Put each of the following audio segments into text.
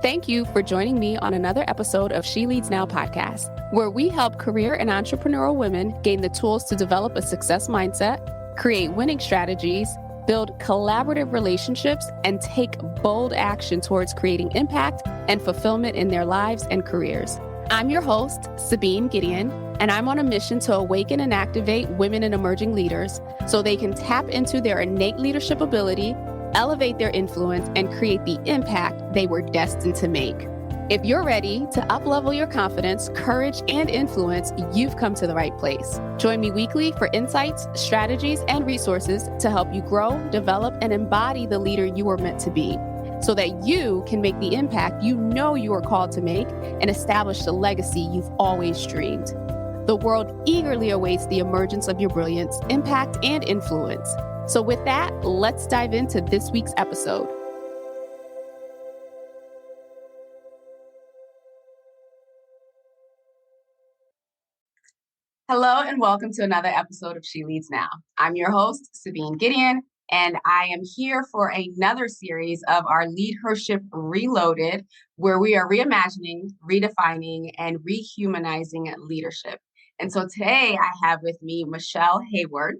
Thank you for joining me on another episode of She Leads Now podcast, where we help career and entrepreneurial women gain the tools to develop a success mindset, create winning strategies, build collaborative relationships, and take bold action towards creating impact and fulfillment in their lives and careers. I'm your host, Sabine Gideon, and I'm on a mission to awaken and activate women and emerging leaders so they can tap into their innate leadership ability, elevate their influence, and create the impact they were destined to make. If you're ready to uplevel your confidence, courage, and influence, you've come to the right place. Join me weekly for insights, strategies, and resources to help you grow, develop, and embody the leader you are meant to be, so that you can make the impact you know you are called to make and establish the legacy you've always dreamed. The world eagerly awaits the emergence of your brilliance, impact, and influence. So with that, let's dive into this week's episode. Hello and welcome to another episode of She Leads Now. I'm your host, Sabine Gideon, and I am here for another series of our LeadHership Reloaded, where we are reimagining, redefining, and rehumanizing leadership. And so today I have with me Michele Heyward,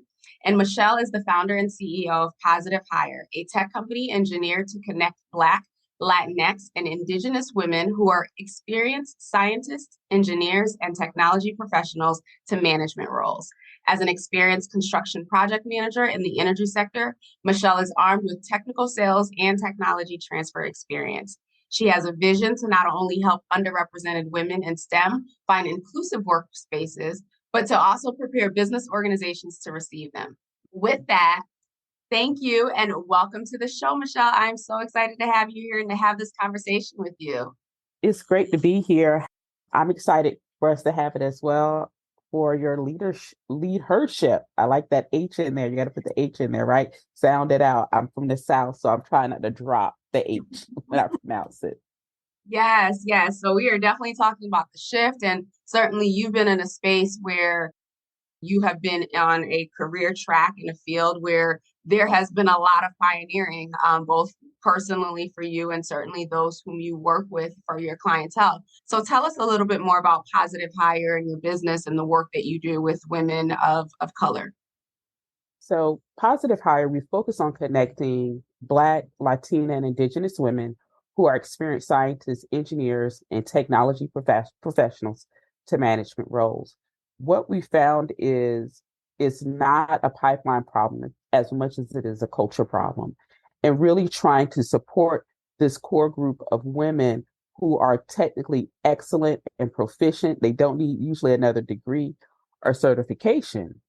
and Michele is the founder and CEO of PositiveHire, a tech company engineered to connect Black, Latinx, and Indigenous women who are experienced scientists, engineers, and technology professionals to management roles. As an experienced construction project manager in the energy sector, Michele is armed with technical sales and technology transfer experience. She has a vision to not only help underrepresented women in STEM find inclusive workspaces, but to also prepare business organizations to receive them. With that, thank you and welcome to the show, Michele. I'm so excited to have you here and to have this conversation with you. It's great to be here. I'm excited for us to have it as well for your LeadHership. I like that H in there. You got to put the H in there, right? Sound it out. I'm from the South, so I'm trying not to drop the H when I pronounce it. Yes. So we are definitely talking about the shift, and certainly you've been in a space where you have been on a career track in a field where there has been a lot of pioneering, both personally for you and certainly those whom you work with for your clientele. So tell us a little bit more about PositiveHire and your business and the work that you do with women of color. So PositiveHire, we focus on connecting Black, Latina, and Indigenous women who are experienced scientists, engineers, and technology professionals to management roles. What we found is it's not a pipeline problem as much as it is a culture problem, and really trying to support this core group of women who are technically excellent and proficient. They don't need usually another degree or certification,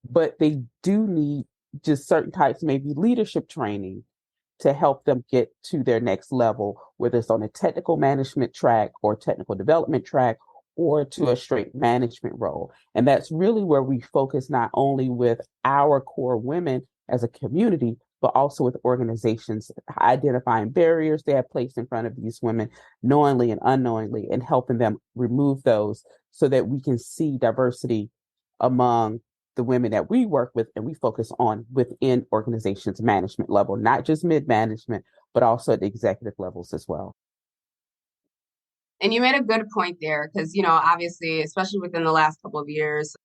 but they do need just certain types, maybe leadership training to help them get to their next level, whether it's on a technical management track or technical development track, or to a straight management role. And that's really where we focus not only with our core women as a community, but also with organizations identifying barriers they have placed in front of these women knowingly and unknowingly, and helping them remove those so that we can see diversity among the women that we work with and we focus on within organizations management level, not just mid-management, but also at the executive levels as well. And you made a good point there because, obviously, especially within the last couple of years,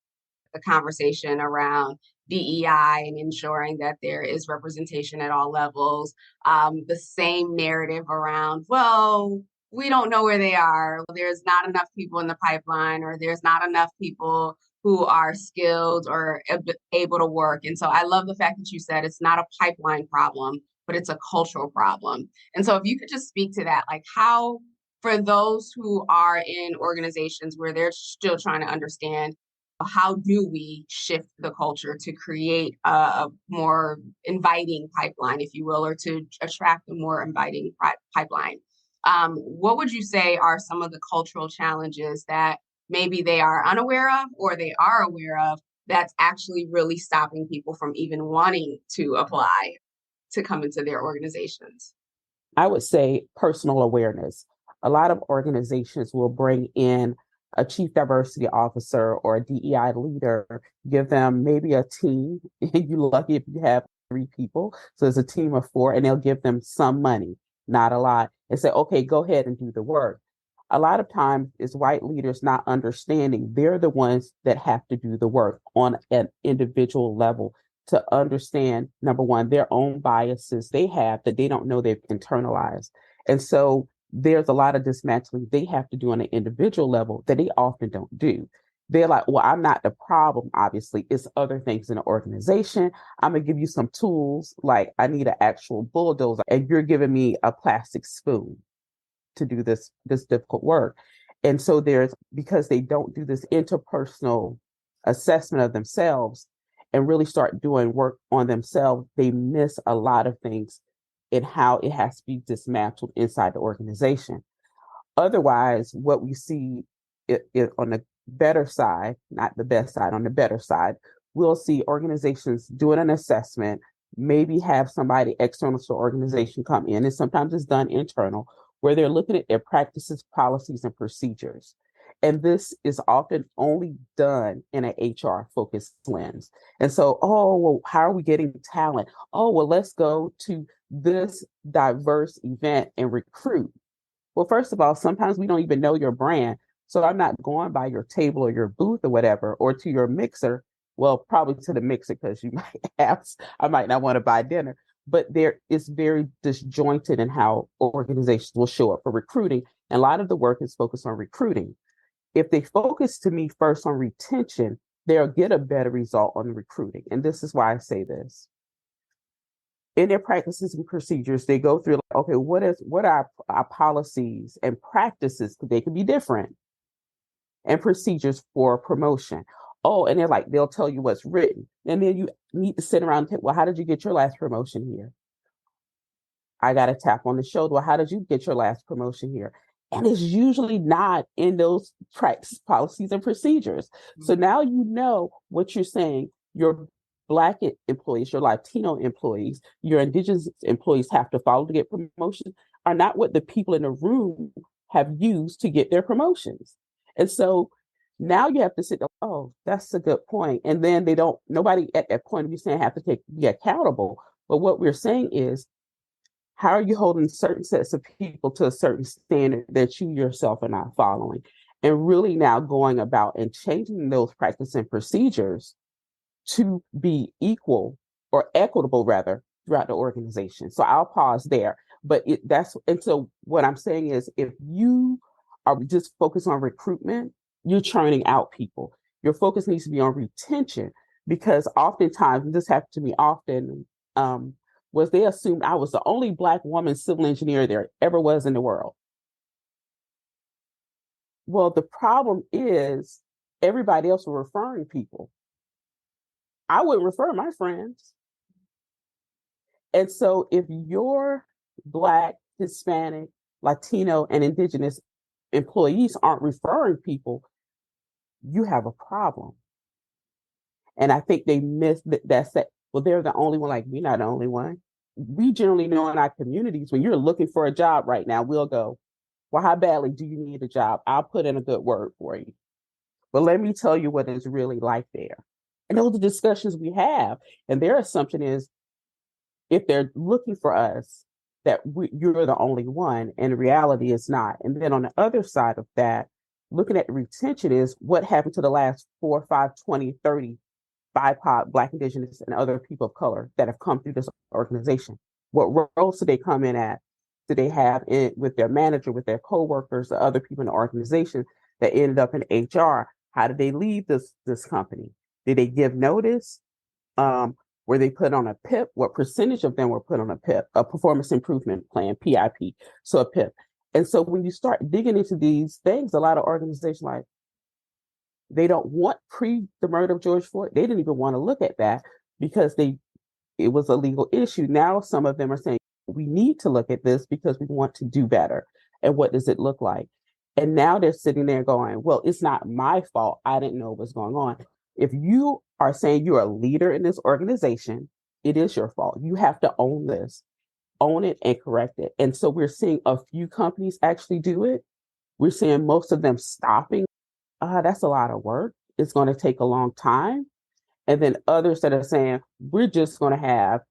the conversation around DEI and ensuring that there is representation at all levels, the same narrative around, well, we don't know where they are. There's not enough people in the pipeline, or there's not enough people who are skilled or able to work. And so I love the fact that you said it's not a pipeline problem, but it's a cultural problem. And so if you could just speak to that, like how, for those who are in organizations where they're still trying to understand, how do we shift the culture to create a more inviting pipeline, if you will, or to attract a more inviting pipeline? What would you say are some of the cultural challenges that maybe they are unaware of or they are aware of that's actually really stopping people from even wanting to apply to come into their organizations? I would say personal awareness. A lot of organizations will bring in a chief diversity officer or a DEI leader, give them maybe a team, and you're lucky if you have 3 people. So it's a team of 4, and they'll give them some money, not a lot. and say, okay, go ahead and do the work. A lot of times it's white leaders not understanding they're the ones that have to do the work on an individual level to understand, number one, their own biases they have that they don't know they've internalized. And so there's a lot of dismantling they have to do on an individual level that they often don't do. They're like, well, I'm not the problem, obviously. It's other things in the organization. I'm going to give you some tools, like I need an actual bulldozer, and you're giving me a plastic spoon to do this difficult work. And so there's, because they don't do this interpersonal assessment of themselves and really start doing work on themselves, they miss a lot of things in how it has to be dismantled inside the organization. Otherwise, what we see on the better side, not the best side, on the better side, we'll see organizations doing an assessment, maybe have somebody external to the organization come in, and sometimes it's done internal, where they're looking at their practices, policies, and procedures. And this is often only done in an HR focused lens. And so, oh, well, how are we getting talent? Oh, well, let's go to this diverse event and recruit. Well, first of all, sometimes we don't even know your brand. So I'm not going by your table or your booth or whatever, or to your mixer. Well, probably to the mixer because you might have, I might not want to buy dinner. But there is very disjointed in how organizations will show up for recruiting. And a lot of the work is focused on recruiting. If they focus to me first on retention, they'll get a better result on recruiting. And this is why I say this. In their practices and procedures, they go through, like, okay, what are our policies and practices? They can be different, and procedures for promotion. Oh, and they'll tell you what's written. And then you need to sit around and think, well, how did you get your last promotion here? I got a tap on the shoulder. Well, how did you get your last promotion here? And it's usually not in those practice policies and procedures. Mm-hmm. So now you know what you're saying. Your Black employees, your Latino employees, your Indigenous employees have to follow to get promotions are not what the people in the room have used to get their promotions. And so now you have to sit there, oh, that's a good point. And then nobody at that point of view saying have to be accountable. But what we're saying is, how are you holding certain sets of people to a certain standard that you yourself are not following? And really now going about and changing those practices and procedures to be equal or equitable rather throughout the organization. So I'll pause there. But and so what I'm saying is, if you are just focused on recruitment, you're churning out people. Your focus needs to be on retention, because oftentimes, and this happened to me often, was they assumed I was the only Black woman civil engineer there ever was in the world. Well, the problem is everybody else were referring people. I wouldn't refer my friends. And so if your Black, Hispanic, Latino, and Indigenous employees aren't referring people, you have a problem. And I think they miss that. Well, they're the only one. Like, we're not the only one. We generally know in our communities, when you're looking for a job right now, we'll go, well, how badly do you need a job? I'll put in a good word for you. But let me tell you what it's really like there. And those are discussions we have. And their assumption is, if they're looking for us, that you're the only one. And the reality is not. And then on the other side of that, looking at retention is what happened to the last 4, 5, 20, 30 BIPOC, Black, Indigenous, and other people of color that have come through this organization. What roles do they come in at? Do they have with their manager, with their coworkers, the other people in the organization that ended up in HR? How did they leave this company? Did they give notice? Were they put on a PIP? What percentage of them were put on a PIP, a performance improvement plan, PIP, so a PIP. And so when you start digging into these things, a lot of organizations they don't want the murder of George Floyd. They didn't even want to look at that because it was a legal issue. Now some of them are saying, we need to look at this because we want to do better. And what does it look like? And now they're sitting there going, well, it's not my fault. I didn't know what was going on. If you are saying you're a leader in this organization, it is your fault. You have to own this, own it and correct it. And so we're seeing a few companies actually do it. We're seeing most of them stopping. That's a lot of work. It's going to take a long time. And then others that are saying, we're just going to have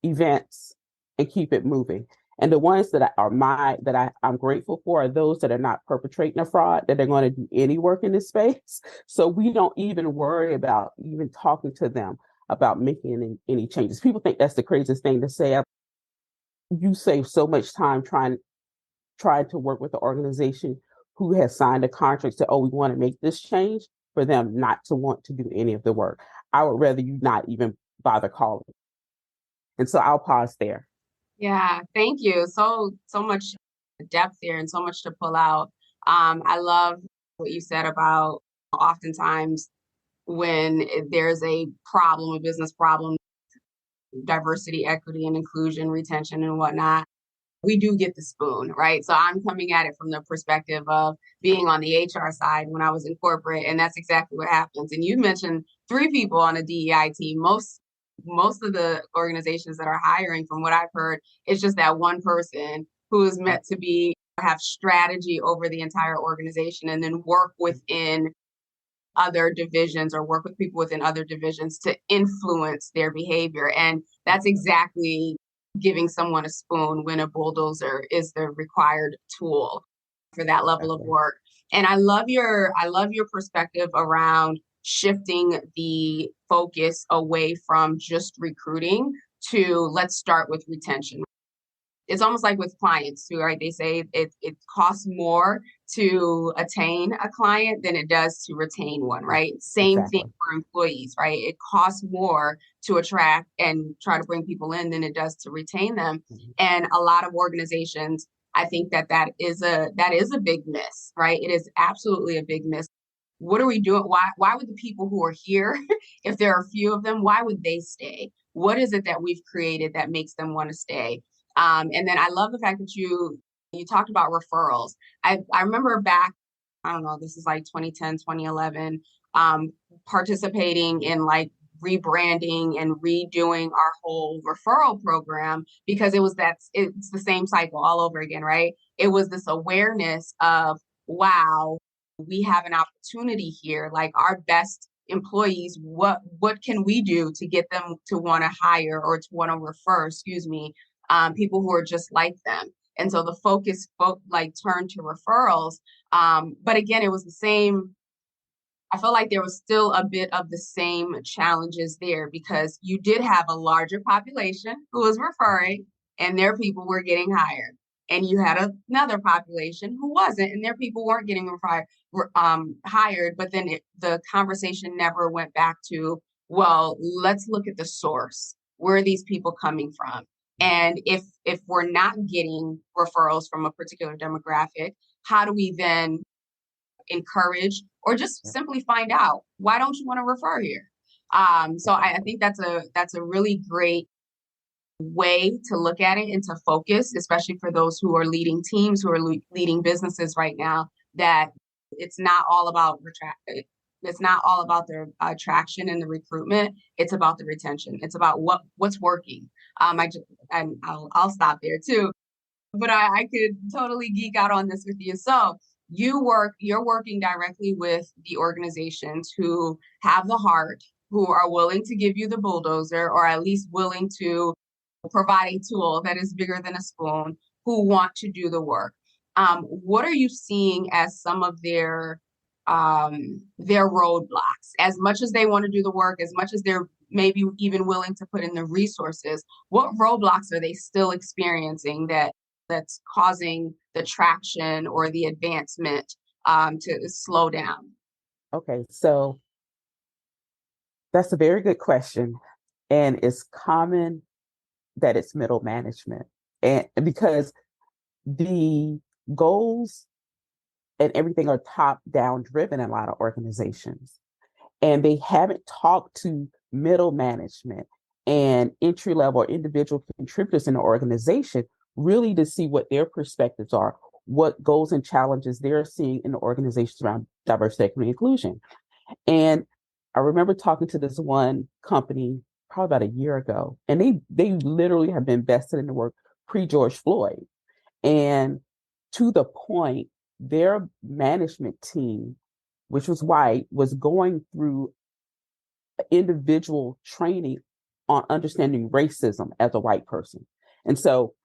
events and keep it moving. And the ones I'm grateful for are those that are not perpetrating a fraud, that are going to do any work in this space. So we don't even worry about even talking to them about making any changes. People think that's the craziest thing to say. You save so much time trying to work with the organization who has signed a contract to, oh, we want to make this change, for them not to want to do any of the work. I would rather you not even bother calling. And so I'll pause there. Yeah, thank you. So much depth there and so much to pull out. I love what you said about oftentimes when there's a problem, a business problem, diversity, equity, and inclusion, retention, and whatnot, we do get the spoon, right? So I'm coming at it from the perspective of being on the HR side when I was in corporate, and that's exactly what happens. And you mentioned 3 people on a DEI team. Most of the organizations that are hiring, from what I've heard, it's just that one person who is meant to have strategy over the entire organization and then work within other divisions or work with people within other divisions to influence their behavior. And that's exactly giving someone a spoon when a bulldozer is the required tool for that level of work. And I love your perspective around shifting the focus away from just recruiting to let's start with retention. It's almost like with clients too, right? They say it costs more to attain a client than it does to retain one, right? Same thing for employees, right? It costs more to attract and try to bring people in than it does to retain them. Mm-hmm. And a lot of organizations, I think that is a big miss, right? It is absolutely a big miss. What are we doing? Why would the people who are here, if there are a few of them, why would they stay? What is it that we've created that makes them want to stay? And then I love the fact that you talked about referrals. I remember back, I don't know, this is like 2010, 2011, participating in like rebranding and redoing our whole referral program because it's the same cycle all over again, right? It was this awareness of, wow, we have an opportunity here, like our best employees, what can we do to get them to want to hire or to want to refer, people who are just like them. And so the focus turned to referrals. But again, it was the same. I felt like there was still a bit of the same challenges there because you did have a larger population who was referring and their people were getting hired. And you had another population who wasn't, and their people weren't getting hired. But then the conversation never went back to, well, let's look at the source. Where are these people coming from? And if we're not getting referrals from a particular demographic, how do we then encourage or just simply find out, why don't you want to refer here? So I think that's a really great way to look at it and to focus, especially for those who are leading teams, who are leading businesses right now, that it's not all about the attraction and the recruitment. It's about the retention. It's about what's working. I'll stop there too, but I could totally geek out on this with you. So you're working directly with the organizations who have the heart, who are willing to give you the bulldozer, or at least willing to provide a tool that is bigger than a spoon, who want to do the work. What are you seeing as some of their roadblocks? As much as they want to do the work, as much as they're maybe even willing to put in the resources, what roadblocks are they still experiencing that's causing the traction or the advancement to slow down? Okay, so that's a very good question. And it's common that it's middle management. And because the goals and everything are top-down driven in a lot of organizations. And they haven't talked to middle management and entry-level or individual contributors in the organization really to see what their perspectives are, what goals and challenges they're seeing in the organizations around diversity, equity, and inclusion. And I remember talking to this one company probably about a year ago, and they literally have been vested in the work pre-George Floyd. And to the point, their management team, which was white, was going through individual training on understanding racism as a white person. And so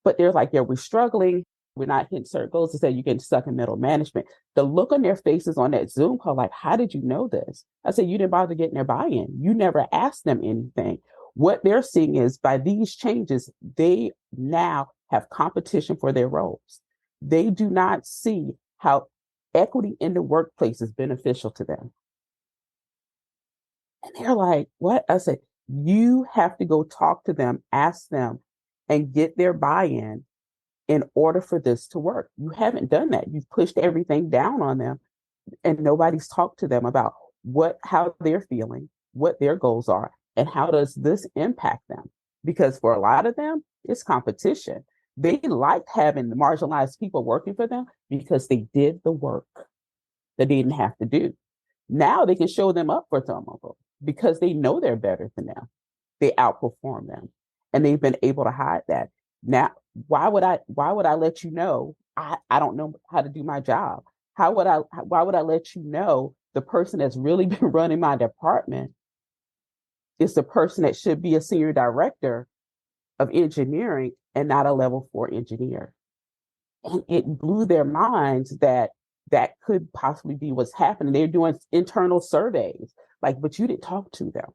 but they're like, yeah, we're struggling. We're not hitting certain goals. To say you're getting stuck in middle management. The look on their faces on that Zoom call, like, how did you know this? I said, you didn't bother getting their buy-in. You never asked them anything. What they're seeing is by these changes, they now have competition for their roles. They do not see how equity in the workplace is beneficial to them. And they're like, what? I said, you have to go talk to them, ask them, and get their buy in order for this to work. You haven't done that. You've pushed everything down on them, and nobody's talked to them about how they're feeling, what their goals are, and how does this impact them. Because for a lot of them, it's competition. They liked having the marginalized people working for them because they did the work that they didn't have to do. Now they can show them up for some of them because they know they're better than them. They outperform them, and they've been able to hide that. Now, why would I let you know I don't know how to do my job? Why would I let you know the person that's really been running my department is the person that should be a senior director of engineering and not a level 4 engineer? And it blew their minds that that could possibly be what's happening. They're doing internal surveys, like, but you didn't talk to them.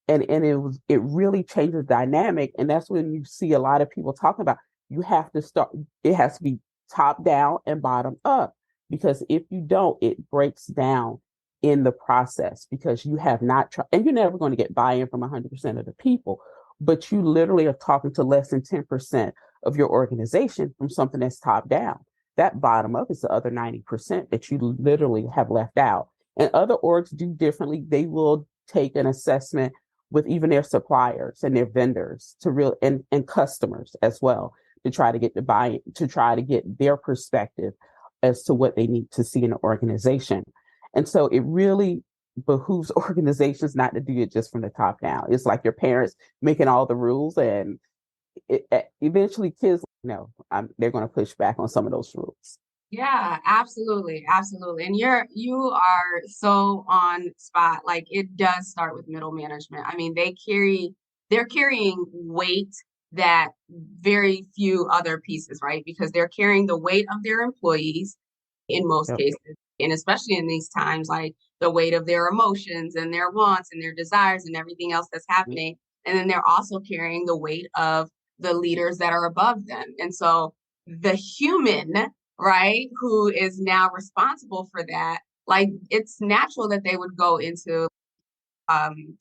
And it really changes the dynamic. And that's when you see a lot of people talking about you have to start, it has to be top down and bottom up. Because if you don't, it breaks down in the process because you have not tried, and you're never going to get buy-in from 100% of the people, but you literally are talking to less than 10% of your organization from something that's top down. That bottom up is the other 90% that you literally have left out. And other orgs do differently. They will take an assessment with even their suppliers and their vendors and customers as well to try to get the buy-in, to try to get their perspective as to what they need to see in an organization. And so it really behooves organizations not to do it just from the top down. It's like your parents making all the rules, and eventually kids, they're going to push back on some of those rules. Yeah, absolutely, absolutely. And you are so on spot. Like, it does start with middle management. I mean, they're carrying weight that very few other pieces, right? Because they're carrying the weight of their employees in most Yep. cases, and especially in these times, like the weight of their emotions and their wants and their desires and everything else that's happening. And then they're also carrying the weight of the leaders that are above them. And so the human, right, who is now responsible for that, like, it's natural that they would go into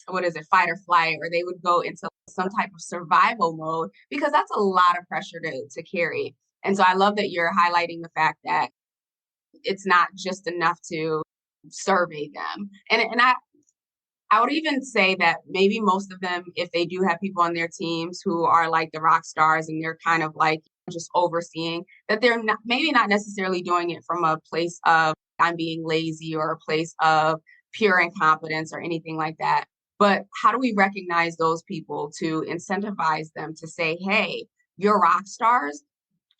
what is it, fight or flight, or they would go into some type of survival mode because that's a lot of pressure to carry. And so I love that you're highlighting the fact that it's not just enough to survey them. And I would even say that maybe most of them, if they do have people on their teams who are like the rock stars and they're kind of like just overseeing, that they're not, maybe not necessarily doing it from a place of I'm being lazy or a place of pure incompetence or anything like that. But how do we recognize those people to incentivize them to say, hey, you're rock stars,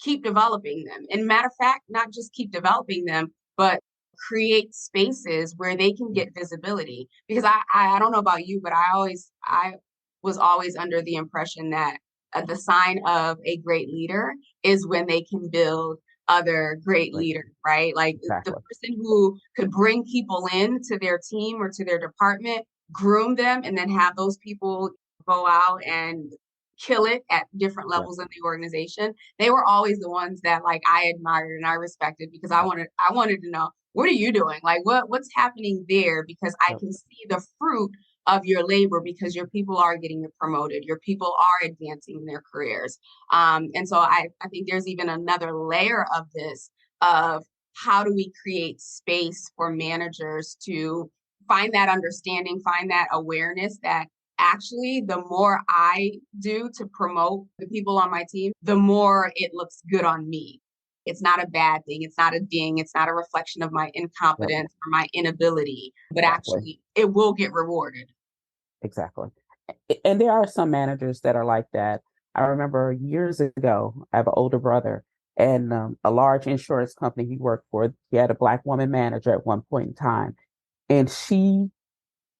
keep developing them. And matter of fact, not just keep developing them, but create spaces where they can get visibility. Because I don't know about you, but I was always under the impression that the sign of a great leader is when they can build other great Right. leaders, right? Like the Exactly. person who could bring people in to their team or to their department, groom them, and then have those people go out and kill it at different Yep. levels in the organization. They were always the ones that like I admired and I respected because I wanted to know, what are you doing? Like what's happening there? Because I Yep. can see the fruit of your labor because your people are getting promoted, your people are advancing in their careers. And so I think there's even another layer of this of how do we create space for managers to find that understanding, find that awareness that actually the more I do to promote the people on my team, the more it looks good on me. It's not a bad thing. It's not a ding. It's not a reflection of my Yep. incompetence or my inability, but Exactly. actually it will get rewarded. Exactly. And there are some managers that are like that. I remember years ago, I have an older brother, and a large insurance company he worked for, he had a Black woman manager at one point in time, and she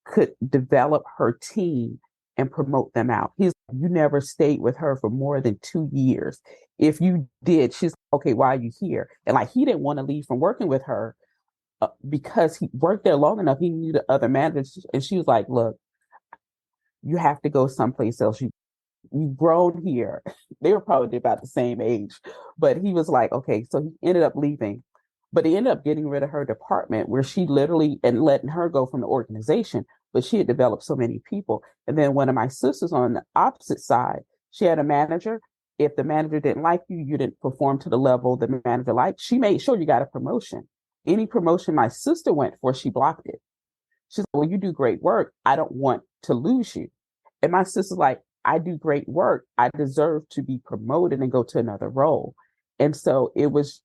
could develop her team and promote them out. You never stayed with her for more than 2 years. If you did, she's okay, why are you here? And like, he didn't want to leave from working with her because he worked there long enough. He knew the other managers. And she was like, look, you have to go someplace else. You've grown here. They were probably about the same age, but he was like, okay. So he ended up leaving, but he ended up getting rid of her department where she literally and letting her go from the organization. But she had developed so many people. And then one of my sisters on the opposite side, she had a manager. If the manager didn't like you, you didn't perform to the level the manager liked, she made sure you got a promotion. Any promotion my sister went for, she blocked it. She's like, well, you do great work. I don't want to lose you. And my sister's like, I do great work. I deserve to be promoted and go to another role. And so it was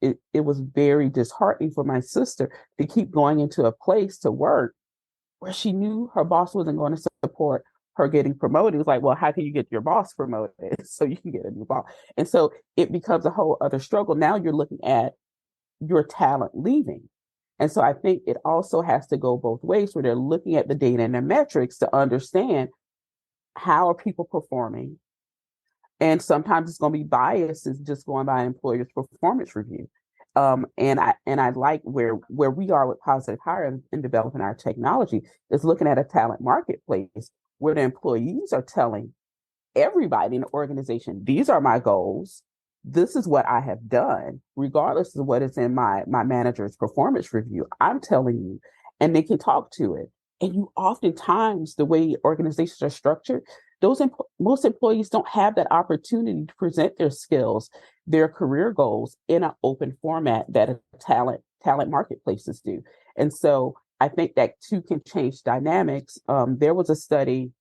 very disheartening for my sister to keep going into a place to work where she knew her boss wasn't going to support her getting promoted. It was like, well, how can you get your boss promoted so you can get a new boss? And so it becomes a whole other struggle. Now you're looking at your talent leaving. And so I think it also has to go both ways where they're looking at the data and the metrics to understand how are people performing. And sometimes it's going to be biased, is just going by an employer's performance review. And I like where we are with Positive Hire and developing our technology is looking at a talent marketplace where the employees are telling everybody in the organization, these are my goals. This is what I have done, regardless of what is in my manager's performance review. I'm telling you, and they can talk to it. And you oftentimes, the way organizations are structured, most employees don't have that opportunity to present their skills, their career goals in an open format that talent marketplaces do. And so I think that too can change dynamics. There was a study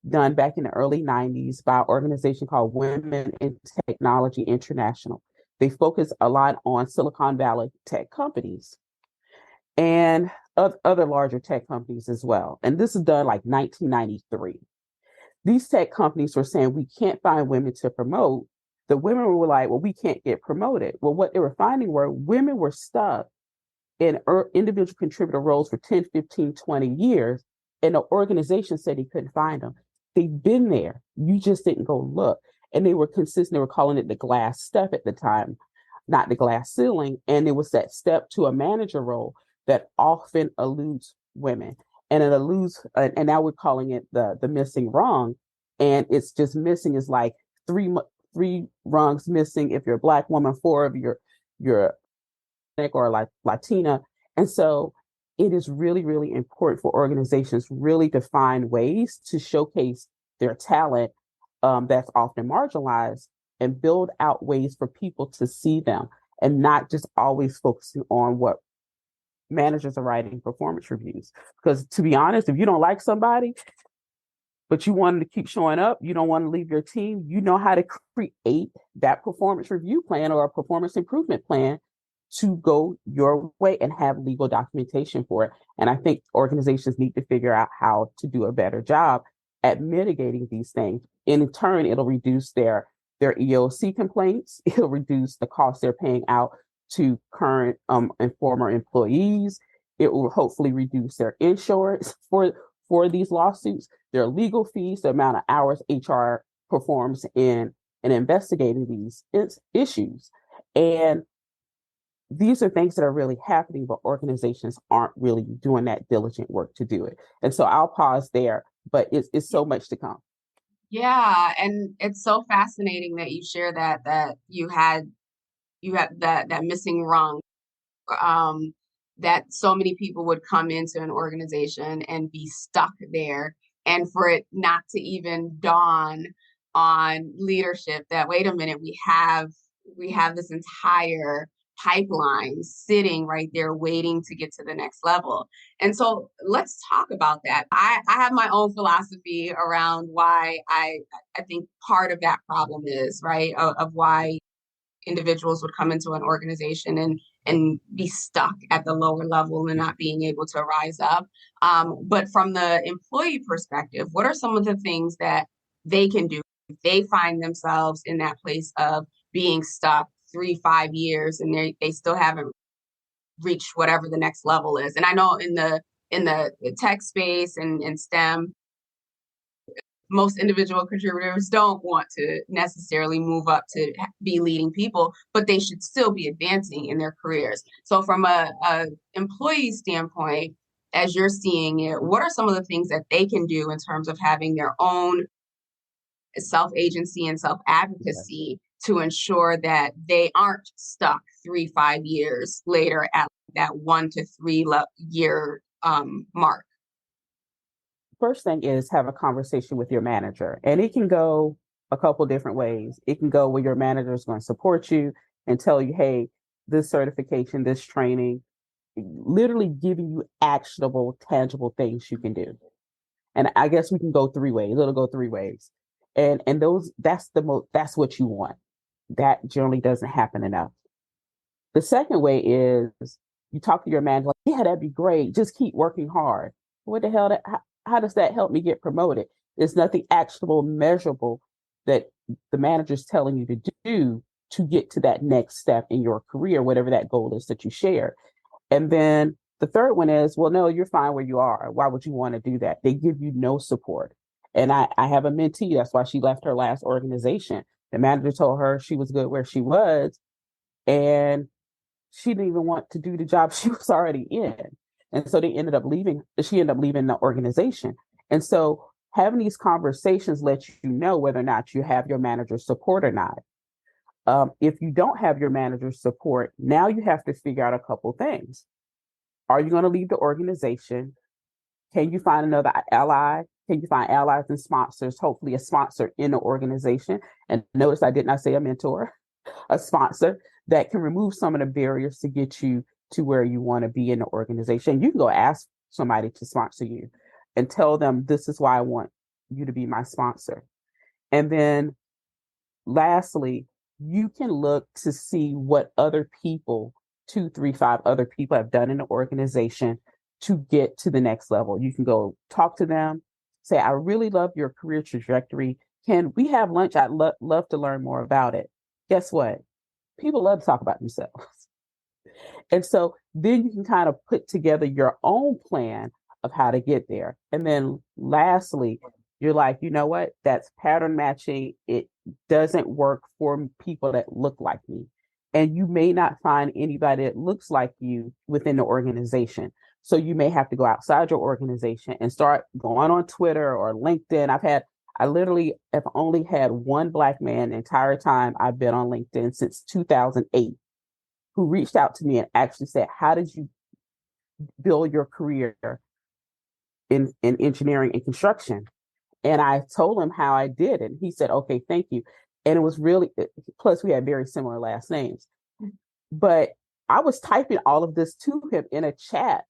done back in the early 90s by an organization called Women in Technology International. They focus a lot on Silicon Valley tech companies and other larger tech companies as well. And this is done like 1993. These tech companies were saying, we can't find women to promote. The women were like, well, we can't get promoted. Well, what they were finding were women were stuck in individual contributor roles for 10, 15, 20 years. And the organization said he couldn't find them. They've been there. You just didn't go look. And they were consistent. They were calling it the glass step at the time, not the glass ceiling. And it was that step to a manager role that often eludes women. And it eludes, and now we're calling it the missing rung. And it's just missing is like three rungs missing if you're a Black woman, four of you're or like Latina. And so it is really, really important for organizations really to find ways to showcase their talent that's often marginalized and build out ways for people to see them and not just always focusing on what managers are writing performance reviews. Because to be honest, if you don't like somebody, but you want them to keep showing up, you don't want to leave your team, you know how to create that performance review plan or a performance improvement plan to go your way and have legal documentation for it. And I think organizations need to figure out how to do a better job at mitigating these things. In turn, it'll reduce their EOC complaints. It'll reduce the cost they're paying out to current and former employees. It will hopefully reduce their insurance for these lawsuits, their legal fees, the amount of hours HR performs in investigating these issues. And these are things that are really happening, but organizations aren't really doing that diligent work to do it. And so I'll pause there, but it's so much to come. Yeah, and it's so fascinating that you share that you had that missing rung, that so many people would come into an organization and be stuck there, and for it not to even dawn on leadership that, wait a minute, we have this entire pipeline sitting right there waiting to get to the next level. And so let's talk about that. I have my own philosophy around why I think part of that problem is, right, of why individuals would come into an organization and be stuck at the lower level and not being able to rise up. But from the employee perspective, what are some of the things that they can do if they find themselves in that place of being stuck 3-5 years and they still haven't reached whatever the next level is? And I know in the tech space and STEM, most individual contributors don't want to necessarily move up to be leading people, but they should still be advancing in their careers. So from a employee standpoint, as you're seeing it, what are some of the things that they can do in terms of having their own self-agency and self-advocacy to ensure that they aren't stuck 3-5 years later at that 1 to 3 year mark? First thing is have a conversation with your manager, and it can go a couple different ways. It can go where your manager is going to support you and tell you, hey, this certification, this training, literally giving you actionable, tangible things you can do. And I guess we can go 3 ways. It'll go 3 ways. And those that's what you want. That generally doesn't happen enough. The second way is you talk to your manager, like, yeah, that'd be great. Just keep working hard. What the hell? How does that help me get promoted? There's nothing actionable, measurable that the manager's telling you to do to get to that next step in your career, whatever that goal is that you share. And then the third one is, well, no, you're fine where you are. Why would you want to do that? They give you no support. And I have a mentee. That's why she left her last organization. The manager told her she was good where she was, and she didn't even want to do the job she was already in. And so they ended up leaving. She ended up leaving the organization. And so having these conversations lets you know whether or not you have your manager's support or not. If you don't have your manager's support, now you have to figure out a couple things. Are you going to leave the organization? Can you find another ally? Can you find allies and sponsors, hopefully a sponsor in the organization? And notice I did not say a mentor, a sponsor that can remove some of the barriers to get you to where you want to be in the organization. You can go ask somebody to sponsor you and tell them, this is why I want you to be my sponsor. And then lastly, you can look to see what other people, 2, 3, 5 other people have done in the organization to get to the next level. You can go talk to them, say, I really love your career trajectory. Can we have lunch? I'd love to learn more about it. Guess what? People love to talk about themselves. And so then you can kind of put together your own plan of how to get there. And then lastly, you're like, you know what? That's pattern matching. It doesn't work for people that look like me. And you may not find anybody that looks like you within the organization. So you may have to go outside your organization and start going on Twitter or LinkedIn. I literally have only had one Black man the entire time I've been on LinkedIn since 2008, who reached out to me and actually said, how did you build your career in engineering and construction? And I told him how I did. And he said, okay, thank you. And it was really, plus we had very similar last names. But I was typing all of this to him in a chat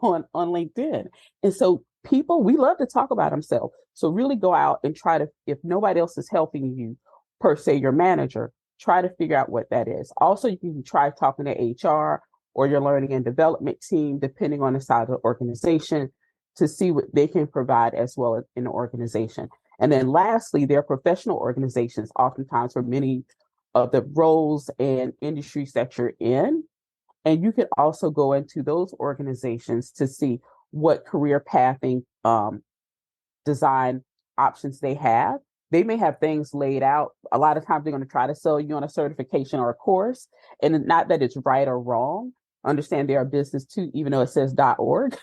on LinkedIn. And so people, we love to talk about themselves. So really go out and try to, if nobody else is helping you, per se, your manager, try to figure out what that is. Also, you can try talking to HR or your learning and development team, depending on the size of the organization, to see what they can provide as well as in the organization. And then lastly, there are professional organizations, oftentimes for many of the roles and industries that you're in. And you can also go into those organizations to see what career pathing design options they have. They may have things laid out. A lot of times they're going to try to sell you on a certification or a course. And not that it's right or wrong. Understand they're a business too, even though it says .org.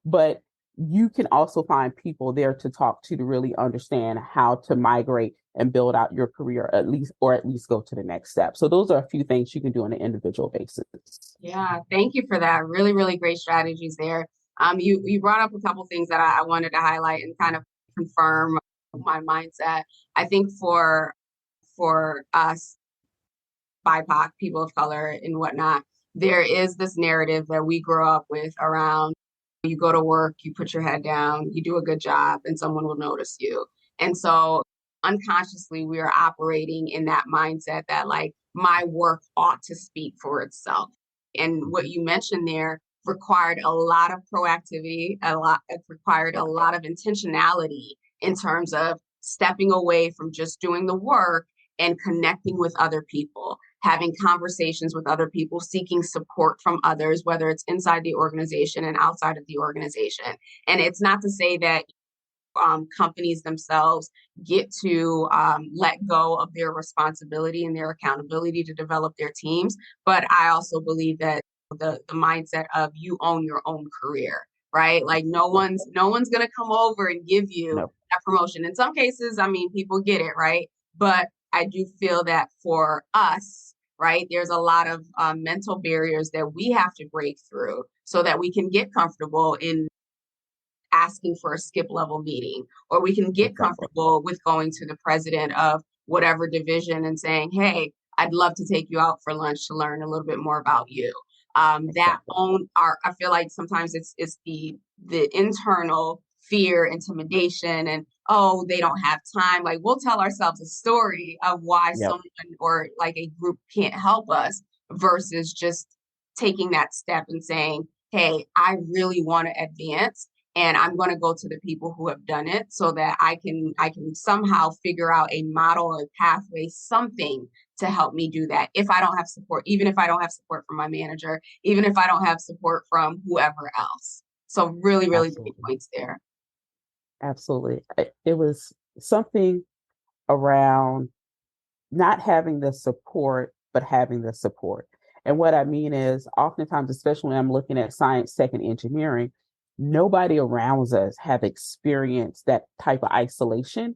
But you can also find people there to talk to really understand how to migrate and build out your career, at least go to the next step. So those are a few things you can do on an individual basis. Yeah, thank you for that. Really, really great strategies there. You brought up a couple things that I wanted to highlight and kind of confirm my mindset. I think for us BIPOC, people of color and whatnot, there is this narrative that we grow up with around you go to work, you put your head down, you do a good job, and someone will notice you. And so unconsciously, we are operating in that mindset that like my work ought to speak for itself. And what you mentioned there required a lot of proactivity, it required a lot of intentionality in terms of stepping away from just doing the work and connecting with other people, having conversations with other people, seeking support from others, whether it's inside the organization and outside of the organization. And it's not to say that companies themselves get to let go of their responsibility and their accountability to develop their teams. But I also believe that the mindset of you own your own career, right? Like no one's gonna come over and give you No, that promotion. In some cases, I mean, people get it, right? But I do feel that for us, right, there's a lot of mental barriers that we have to break through so that we can get comfortable in asking for a skip level meeting, or we can get exactly. comfortable with going to the president of whatever division and saying, hey, I'd love to take you out for lunch to learn a little bit more about you. That Exactly. own our, I feel like sometimes it's the internal fear, intimidation, and oh, they don't have time. Like we'll tell ourselves a story of why Yep. someone or like a group can't help us versus just taking that step and saying, hey, I really want to advance and I'm going to go to the people who have done it so that I can somehow figure out a model or pathway, something to help me do that. If I don't have support, even if I don't have support from my manager, even if I don't have support from whoever else. So really, really big Absolutely. points there. Absolutely. It was something around not having the support, but having the support. And what I mean is, oftentimes, especially when I'm looking at science, tech, and engineering, nobody around us have experienced that type of isolation,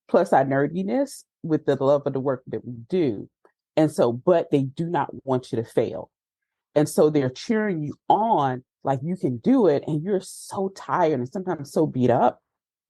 plus our nerdiness with the love of the work that we do. And so, but they do not want you to fail. And so they're cheering you on like you can do it. And you're so tired and sometimes so beat up.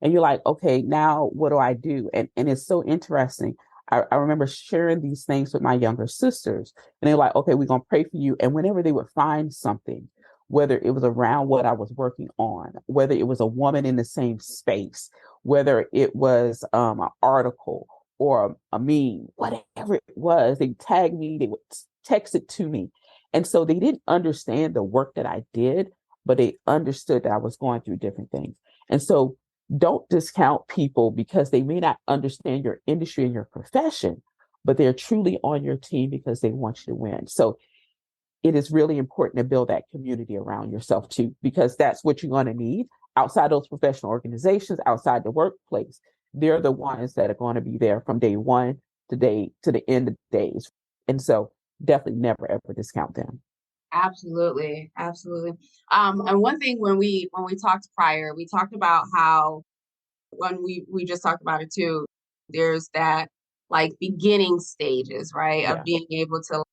And you're like, okay, now what do I do? And it's so interesting. I remember sharing these things with my younger sisters, and they're like, okay, we're going to pray for you. And whenever they would find something, whether it was around what I was working on, whether it was a woman in the same space, whether it was an article or a meme, whatever it was, they tag me, they would text it to me. And so they didn't understand the work that I did, but they understood that I was going through different things. And so don't discount people because they may not understand your industry and your profession, but they're truly on your team because they want you to win. So it is really important to build that community around yourself too, because that's what you're going to need outside those professional organizations, outside the workplace. They're the ones that are going to be there from day one to the end of days. And so definitely never ever discount them. Absolutely, absolutely. And one thing when we talked prior, we talked about how when we just talked about it too, there's that like beginning stages, right, of Yeah. being able to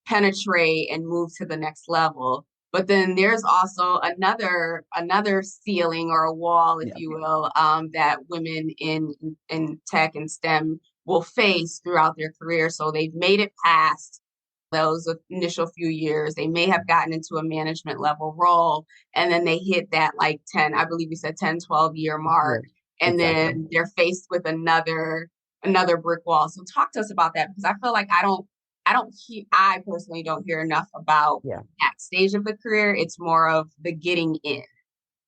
penetrate and move to the next level. But then there's also another ceiling or a wall, if Yeah. you will, that women in tech and STEM will face throughout their career. So they've made it past those initial few years. They may have gotten into a management level role, and then they hit that like 10, I believe you said 10, 12 year Yeah. mark, and Exactly. then they're faced with another brick wall. So talk to us about that because I feel like I personally don't hear enough about Yeah. that stage of the career. It's more of the getting in.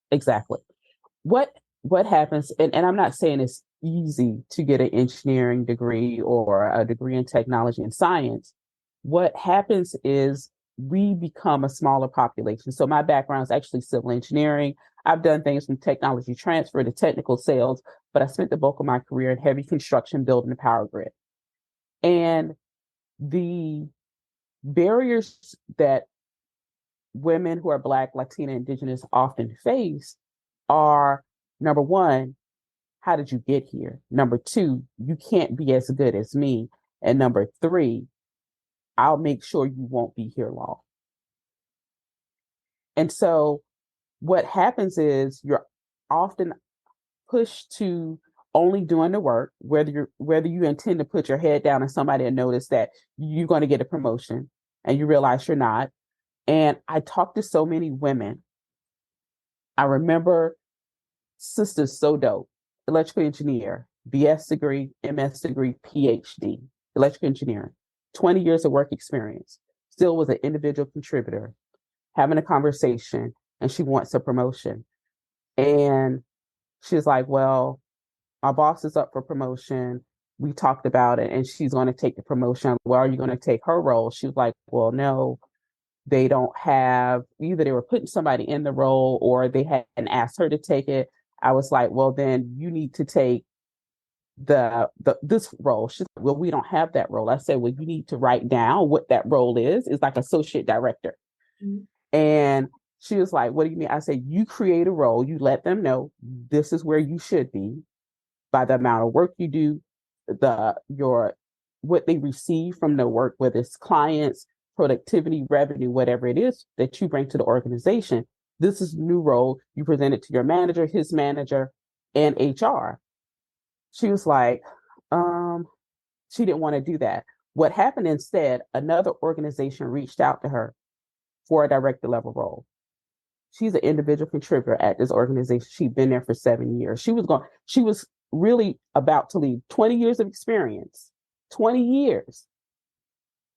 Exactly. What what happens, and I'm not saying it's easy to get an engineering degree or a degree in technology and science. What happens is we become a smaller population. So my background is actually civil engineering. I've done things from technology transfer to technical sales, but I spent the bulk of my career in heavy construction, building the power grid. And the barriers that women who are Black, Latina, Indigenous often face are number one, how did you get here? Number two, you can't be as good as me. And number three, I'll make sure you won't be here long. And so what happens is you're often pushed to only doing the work, whether you intend to put your head down and somebody will notice that you're going to get a promotion and you realize you're not. And I talked to so many women. I remember sisters so dope, electrical engineer, BS degree, MS degree, PhD, electrical engineering, 20 years of work experience, still was an individual contributor, having a conversation, and she wants a promotion. And she's like, well, my boss is up for promotion. We talked about it, and she's going to take the promotion. Well, are you going to take her role? She was like, well, no, they don't have, either they were putting somebody in the role or they hadn't asked her to take it. I was like, well, then you need to take this role. She's like, well, we don't have that role. I said, well, you need to write down what that role is. It's like associate director. Mm-hmm. And she was like, what do you mean? I said, you create a role, you let them know this is where you should be by the amount of work you do, your what they receive from the work, whether it's clients, productivity, revenue, whatever it is that you bring to the organization. This is a new role. You present it to your manager, his manager, and HR. She was like, um, she didn't want to do that. What happened instead, another organization reached out to her for a director level role. She's an individual contributor at this organization. She'd been there for 7 years. She was really about to leave, 20 years of experience, 20 years.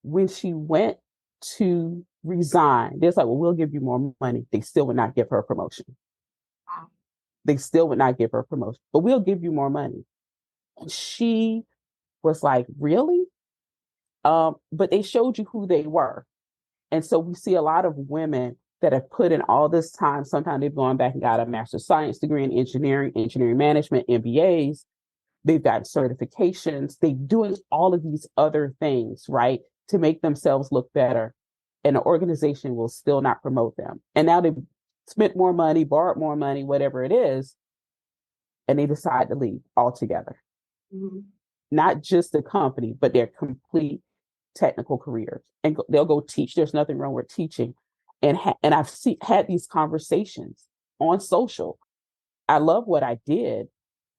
When she went to resign, they're like, well, we'll give you more money. They still would not give her a promotion. Wow. They still would not give her a promotion, but we'll give you more money. And she was like, really? But they showed you who they were. And so we see a lot of women that have put in all this time. Sometimes they've gone back and got a master's of science degree in engineering, engineering management, MBAs. They've got certifications. They're doing all of these other things, right, to make themselves look better. And the organization will still not promote them. And now they've spent more money, borrowed more money, whatever it is, and they decide to leave altogether. Mm-hmm. Not just the company, but their complete technical careers. And they'll go teach. There's nothing wrong with teaching. And I've had these conversations on social. I love what I did,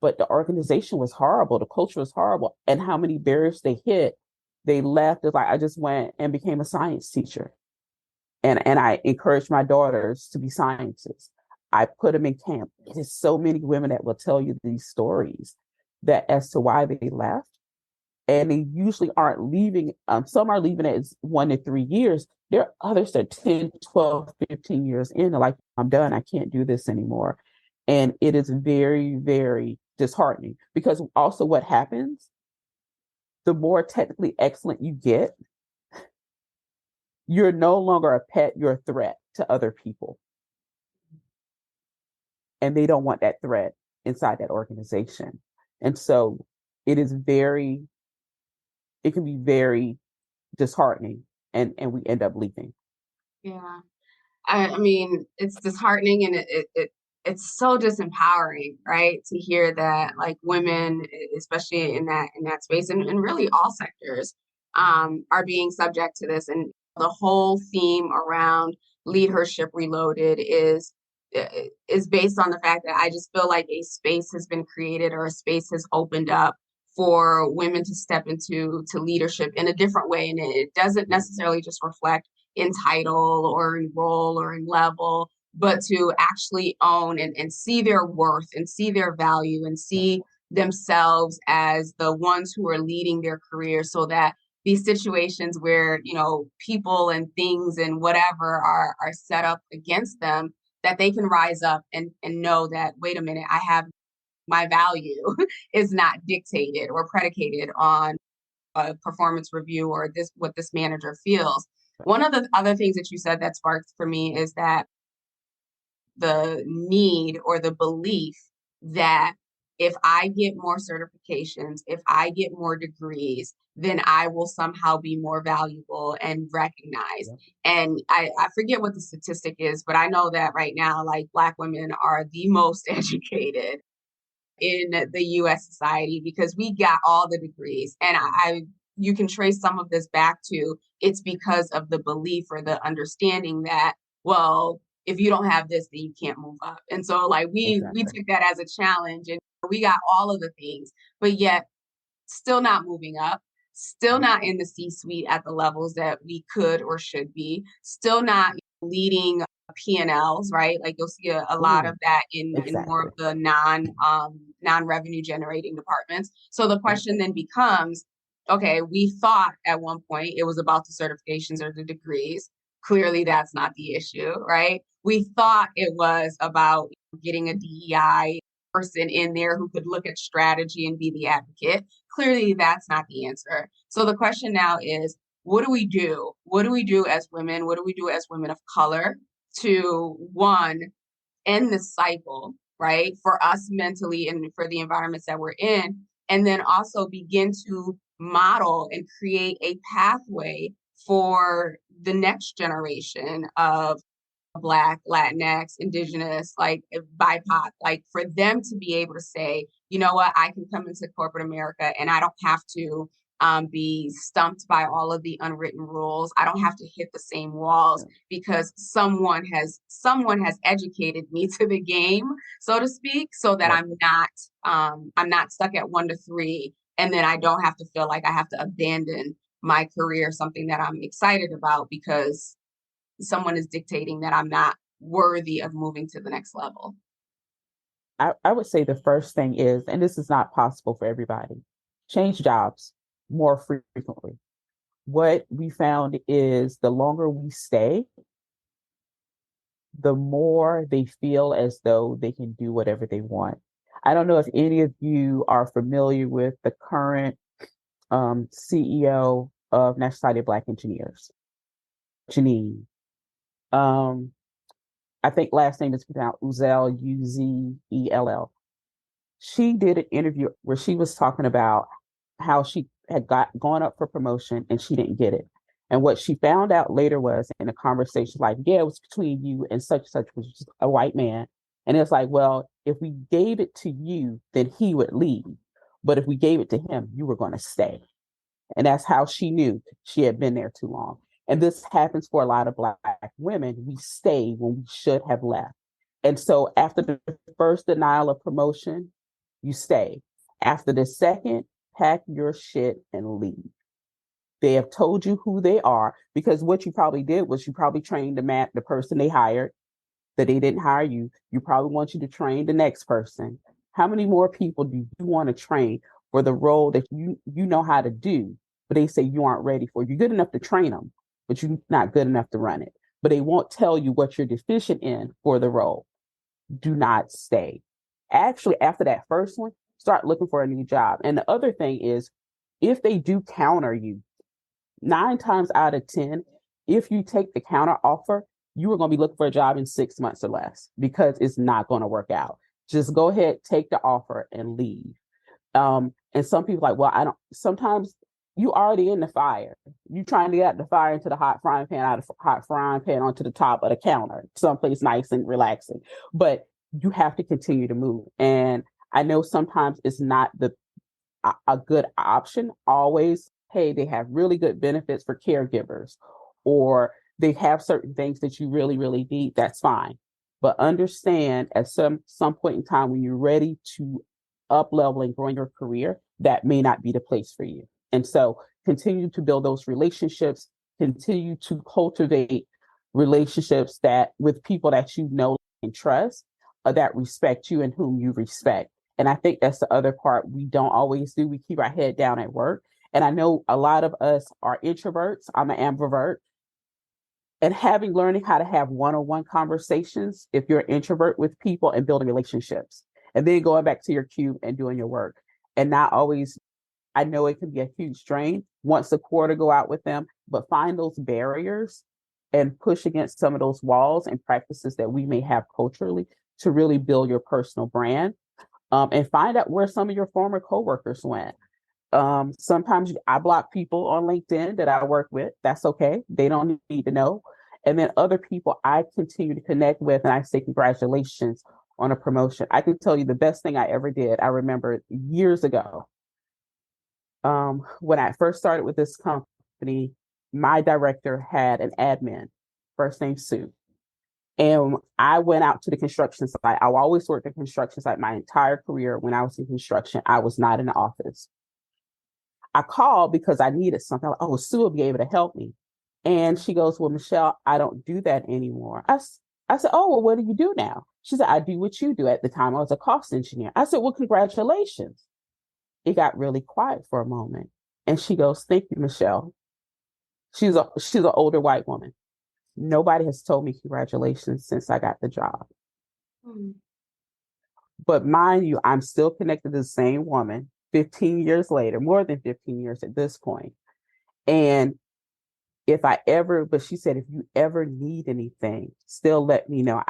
but the organization was horrible. The culture was horrible. And how many barriers they hit, they left. It's like I just went and became a science teacher. And I encouraged my daughters to be scientists. I put them in camp. There's so many women that will tell you these stories that as to why they left. And they usually aren't leaving. Some are leaving at 1 to 3 years. There are others that are 10, 12, 15 years in. They're like, I'm done. I can't do this anymore. And it is very, very disheartening because also what happens, the more technically excellent you get, you're no longer a pet, you're a threat to other people. And they don't want that threat inside that organization. And so it can be very disheartening and we end up leaving. Yeah. I mean, it's disheartening and it's so disempowering, right? To hear that like women, especially in that space and really all sectors, are being subject to this. And the whole theme around LeadHership Reloaded is based on the fact that I just feel like a space has been created or a space has opened up for women to step into leadership in a different way. And it doesn't necessarily just reflect in title or in role or in level, but to actually own and see their worth and see their value and see themselves as the ones who are leading their career so that these situations where, people and things and whatever are set up against them, that they can rise up and know that, wait a minute, I have my value is not dictated or predicated on a performance review or what this manager feels. One of the other things that you said that sparked for me is that the need or the belief that if I get more certifications, if I get more degrees, then I will somehow be more valuable and recognized. Yeah. And I forget what the statistic is, but I know that right now, like Black women are the most educated in the US society because we got all the degrees. And you can trace some of this back to it's because of the belief or the understanding that, well, if you don't have this, then you can't move up. And so like we took that as a challenge and we got all of the things, but yet still not moving up, still not in the C-suite at the levels that we could or should be, still not leading P&Ls, right? Like you'll see a lot of that in more of the non-revenue generating departments. So the question then becomes, okay, we thought at one point it was about the certifications or the degrees. Clearly that's not the issue, right? We thought it was about getting a DEI person in there who could look at strategy and be the advocate. Clearly that's not the answer. So the question now is, what do we do? What do we do as women? What do we do as women of color to, one, end this cycle right? For us mentally and for the environments that we're in. And then also begin to model and create a pathway for the next generation of Black, Latinx, Indigenous, like BIPOC, like for them to be able to say, you know what, I can come into corporate America and I don't have to be stumped by all of the unwritten rules. I don't have to hit the same walls because someone has educated me to the game, so to speak, so that I'm not stuck at 1 to 3, and then I don't have to feel like I have to abandon my career, something that I'm excited about because someone is dictating that I'm not worthy of moving to the next level. I would say the first thing is, and this is not possible for everybody, change jobs more frequently. What we found is the longer we stay, the more they feel as though they can do whatever they want. I don't know if any of you are familiar with the current CEO of National Society of Black Engineers, Janine. I think last name is pronounced Uzell, Uzell. She did an interview where she was talking about how she had gone up for promotion and she didn't get it. And what she found out later was in a conversation, like, yeah, it was between you and such, which is a white man. And it's like, well, if we gave it to you, then he would leave. But if we gave it to him, you were going to stay. And that's how she knew she had been there too long. And this happens for a lot of Black women. We stay when we should have left. And so after the first denial of promotion, you stay. After the second, pack your shit and leave. They have told you who they are, because what you probably did was you probably trained the person they hired, that they didn't hire you. You probably want you to train the next person. How many more people do you want to train for the role that you know how to do, but they say you aren't ready for? You're good enough to train them, but you're not good enough to run it. But they won't tell you what you're deficient in for the role. Do not stay. Actually, after that first one, start looking for a new job. And the other thing is, if they do counter you, 9 times out of 10, if you take the counter offer, you are going to be looking for a job in 6 months or less, because it's not going to work out. Just go ahead, take the offer and leave. And some people are like, well, I don't, sometimes you already in the fire. You trying to get the fire into the hot frying pan, out of hot frying pan onto the top of the counter, someplace nice and relaxing. But you have to continue to move. And I know sometimes it's not a good option always. Hey, they have really good benefits for caregivers, or they have certain things that you really, really need. That's fine. But understand at some point in time, when you're ready to up level and grow your career, that may not be the place for you. And so continue to build those relationships, continue to cultivate relationships that with people that you know and trust, that respect you and whom you respect. And I think that's the other part we don't always do. We keep our head down at work. And I know a lot of us are introverts. I'm an ambivert. And learning how to have one-on-one conversations, if you're an introvert, with people, and building relationships, and then going back to your cube and doing your work. And not always, I know it can be a huge strain once a quarter, go out with them, but find those barriers and push against some of those walls and practices that we may have culturally to really build your personal brand. And find out where some of your former coworkers went. Sometimes I block people on LinkedIn that I work with. That's okay. They don't need to know. And then other people I continue to connect with, and I say congratulations on a promotion. I can tell you the best thing I ever did. I remember years ago, when I first started with this company, my director had an admin, first name Sue. And I went out to the construction site. I always worked at construction site my entire career. When I was in construction, I was not in the office. I called because I needed something. Like, oh, Sue will be able to help me. And she goes, well, Michele, I don't do that anymore. I said, oh, well, what do you do now? She said, I do what you do. At the time, I was a cost engineer. I said, well, congratulations. It got really quiet for a moment. And she goes, thank you, Michele. She's an older white woman. Nobody has told me congratulations since I got the job. Mm. But mind you, I'm still connected to the same woman 15 years later, more than 15 years at this point. And but she said, if you ever need anything, still let me know.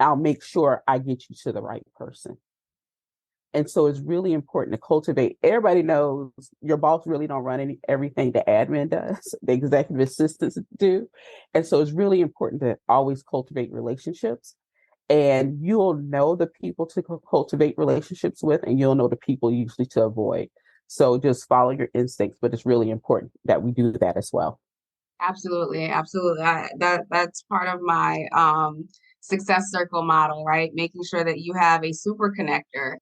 I'll make sure I get you to the right person. And so it's really important to cultivate. Everybody knows your boss really don't run everything the admin does, the executive assistants do. And so it's really important to always cultivate relationships. And you'll know the people to cultivate relationships with, and you'll know the people usually to avoid. So just follow your instincts, but it's really important that we do that as well. Absolutely, absolutely. That's part of my success circle model, right? Making sure that you have a super connector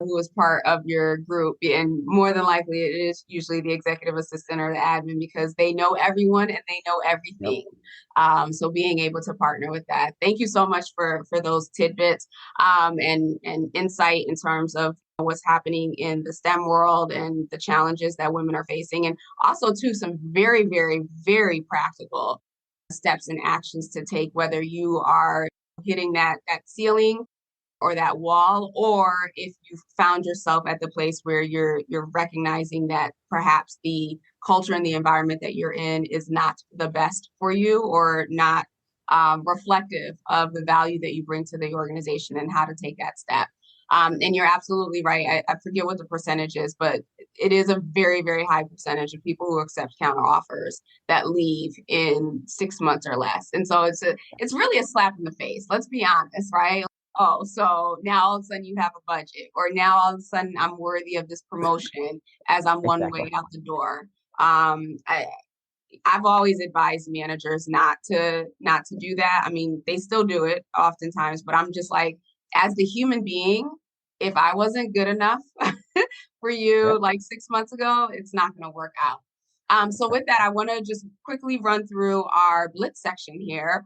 who is part of your group. And more than likely, it is usually the executive assistant or the admin because they know everyone and they know Yep. everything. So being able to partner with that. Thank you so much for those tidbits and insight in terms of what's happening in the STEM world and the challenges that women are facing. And also, too, some very, very, very practical steps and actions to take, whether you are hitting that ceiling or that wall, or if you found yourself at the place where you're recognizing that perhaps the culture and the environment that you're in is not the best for you or not reflective of the value that you bring to the organization and how to take that step. And you're absolutely right. I forget what the percentage is, but it is a very, very high percentage of people who accept counter offers that leave in 6 months or less. And so it's really a slap in the face. Let's be honest, right? Oh, so now all of a sudden you have a budget, or now all of a sudden I'm worthy of this promotion as I'm one Exactly. way out the door. I've always advised managers not to do that. I mean, they still do it oftentimes, but I'm just like, as the human being, if I wasn't good enough for you Yep. like 6 months ago, it's not going to work out. So with that, I want to just quickly run through our Blitz section here.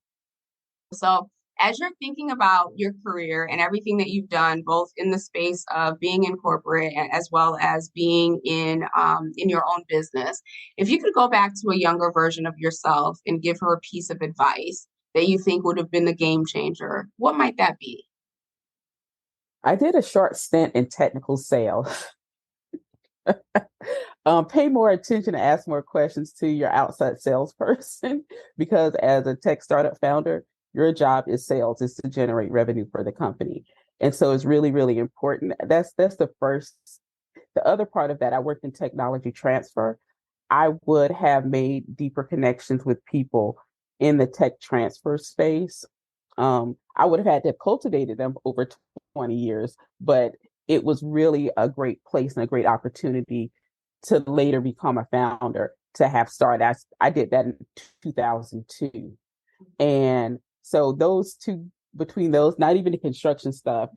So, as you're thinking about your career and everything that you've done, both in the space of being in corporate as well as being in your own business, if you could go back to a younger version of yourself and give her a piece of advice that you think would have been the game changer, what might that be? I did a short stint in technical sales. Pay more attention and ask more questions to your outside salesperson because as a tech startup founder, your job is sales, is to generate revenue for the company. And so it's really, really important. That's the first. The other part of that, I worked in technology transfer. I would have made deeper connections with people in the tech transfer space. I would have had to have cultivated them over 20 years, but it was really a great place and a great opportunity to later become a founder, to have started. I did that in 2002. And so those two, between those, not even the construction stuff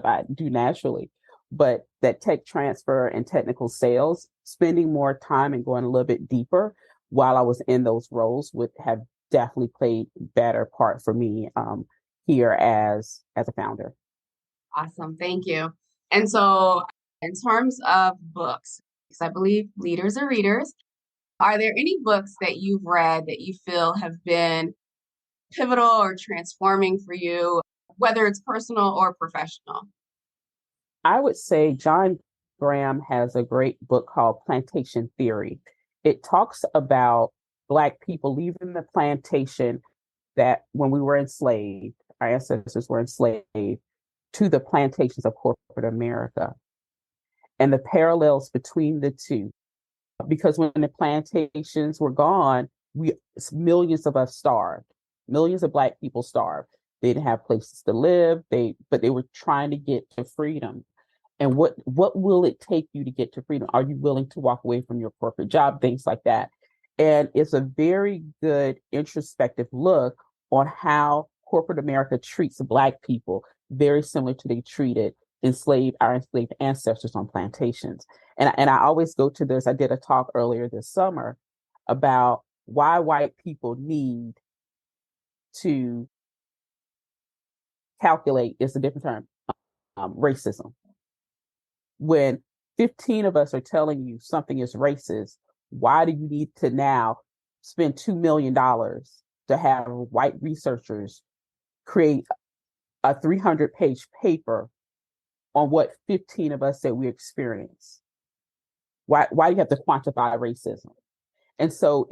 I do naturally, but that tech transfer and technical sales, spending more time and going a little bit deeper while I was in those roles would have definitely played better part for me here as a founder. Awesome, thank you. And so, in terms of books, because I believe leaders are readers, are there any books that you've read that you feel have been pivotal or transforming for you, whether it's personal or professional? I would say John Graham has a great book called Plantation Theory. It talks about Black people leaving the plantation that when we were enslaved, our ancestors were enslaved to the plantations of corporate America and the parallels between the two. Because when the plantations were gone, we millions of us starved. Millions of Black people starved. They didn't have places to live. But they were trying to get to freedom. And what will it take you to get to freedom? Are you willing to walk away from your corporate job? Things like that. And it's a very good introspective look on how corporate America treats Black people, very similar to they treated our enslaved ancestors on plantations. And I always go to this. I did a talk earlier this summer about why white people need to calculate, it's a different term, racism. When 15 of us are telling you something is racist, why do you need to now spend $2 million to have white researchers create a 300-page paper on what 15 of us said we experience? Why do you have to quantify racism? And so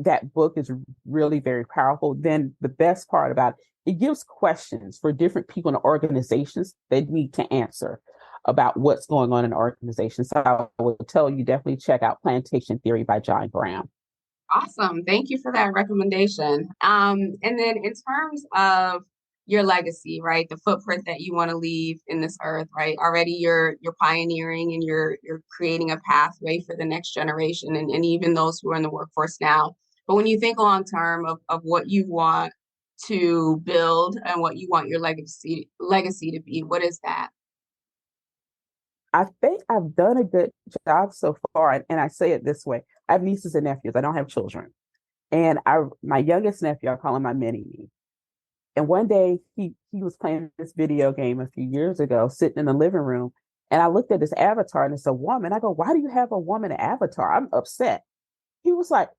that book is really very powerful. Then the best part about it gives questions for different people in organizations they need to answer about what's going on in the organization. So I would tell you definitely check out Plantation Theory by John Graham. Awesome. Thank you for that recommendation. And then in terms of your legacy, right? The footprint that you want to leave in this earth, right? Already you're pioneering and you're creating a pathway for the next generation and even those who are in the workforce now. But when you think long term of what you want to build and what you want your legacy to be, what is that? I think I've done a good job so far. And I say it this way. I have nieces and nephews. I don't have children. And my youngest nephew, I call him my mini-me. And one day he was playing this video game a few years ago, sitting in the living room. And I looked at his avatar and it's a woman. I go, why do you have a woman avatar? I'm upset. He was like,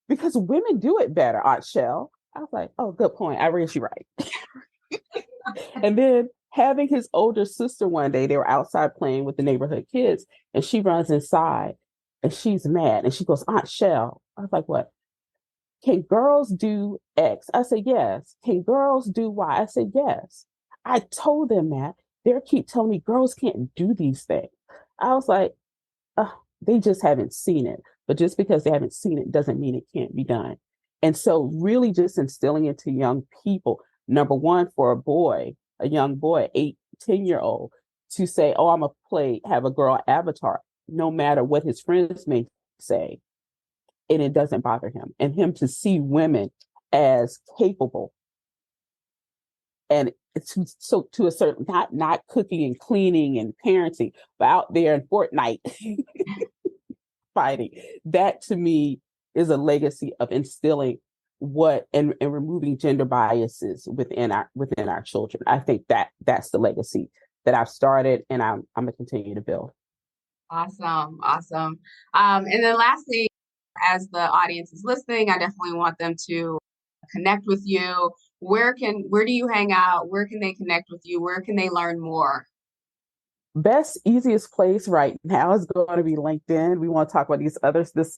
because women do it better, Aunt Shell. I was like, oh, good point. I read you right. And then having his older sister one day, they were outside playing with the neighborhood kids, and she runs inside and she's mad. And she goes, Aunt Shell. I was like, what? Can girls do X? I said, yes. Can girls do Y? I said, yes. I told them that. They keep telling me girls can't do these things. I was like, they just haven't seen it. But just because they haven't seen it doesn't mean it can't be done. And so really just instilling into young people, number one, for a young boy, 8-10-year-old, to say, oh, I'm have a girl avatar, no matter what his friends may say. And it doesn't bother him. And him to see women as capable. And to a certain, not cooking and cleaning and parenting, but out there in Fortnite fighting. That to me is a legacy of instilling and removing gender biases within our children. I think that's the legacy that I've started and I'm gonna continue to build. Awesome. And then lastly, as the audience is listening, I definitely want them to connect with you. Where do you hang out? Where can they connect with you? Where can they learn more? Best, easiest place right now is going to be LinkedIn. We want to talk about this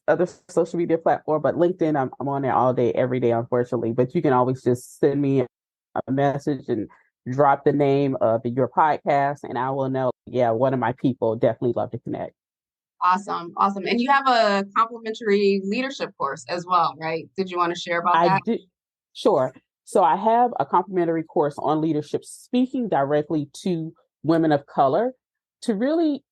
other social media platform, but LinkedIn, I'm on there all day, every day, unfortunately. But you can always just send me a message and drop the name of your podcast, and I will know. Yeah, one of my people definitely love to connect. Awesome. And you have a complimentary leadership course as well, right? Did you want to share about that? I do. Sure. So I have a complimentary course on leadership, speaking directly to women of color, to really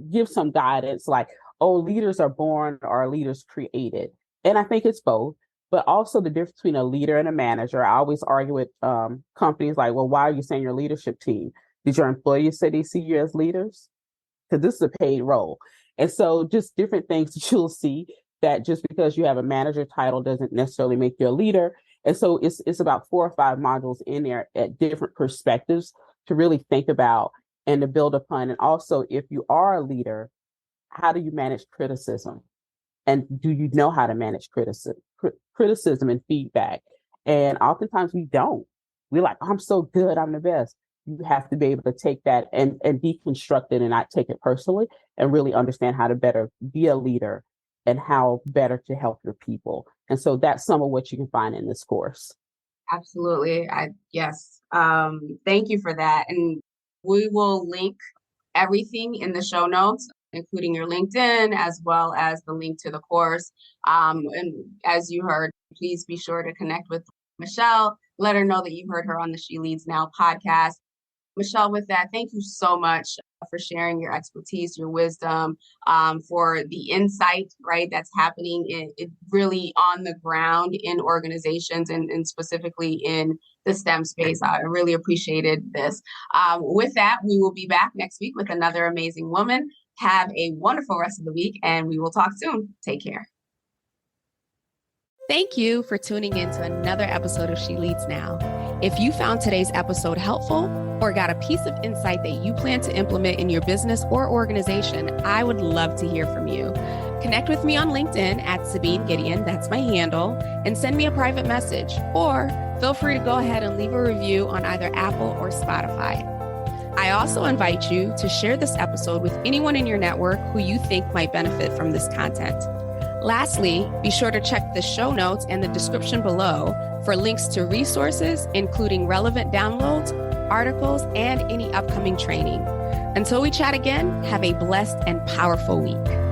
give some guidance like, oh, leaders are born or are leaders created? And I think it's both, but also the difference between a leader and a manager. I always argue with companies like, well, why are you saying your leadership team? Did your employees say they see you as leaders? Because this is a paid role. And so just different things that you'll see, that just because you have a manager title doesn't necessarily make you a leader. And so it's about 4 or 5 modules in there at different perspectives to really think about and to build upon. And also, if you are a leader, how do you manage criticism? And do you know how to manage criticism and feedback? And oftentimes we don't. We're like, I'm so good, I'm the best. You have to be able to take that and deconstruct it and not take it personally, and really understand how to better be a leader and how better to help your people. And so that's some of what you can find in this course. Absolutely. Yes. Thank you for that. And we will link everything in the show notes, including your LinkedIn, as well as the link to the course. And as you heard, please be sure to connect with Michele. Let her know that you heard her on the She Leads Now podcast. Michele, with that, thank you so much for sharing your expertise, your wisdom, for the insight, right, that's happening it really on the ground in organizations and specifically in the STEM space. I really appreciated this. With that, we will be back next week with another amazing woman. Have a wonderful rest of the week, and we will talk soon. Take care. Thank you for tuning in to another episode of She Leads Now. If you found today's episode helpful or got a piece of insight that you plan to implement in your business or organization, I would love to hear from you. Connect with me on LinkedIn at Sabine Gideon, that's my handle, and send me a private message. Or feel free to go ahead and leave a review on either Apple or Spotify. I also invite you to share this episode with anyone in your network who you think might benefit from this content. Lastly, be sure to check the show notes and the description below for links to resources, including relevant downloads, articles, and any upcoming training. Until we chat again, have a blessed and powerful week.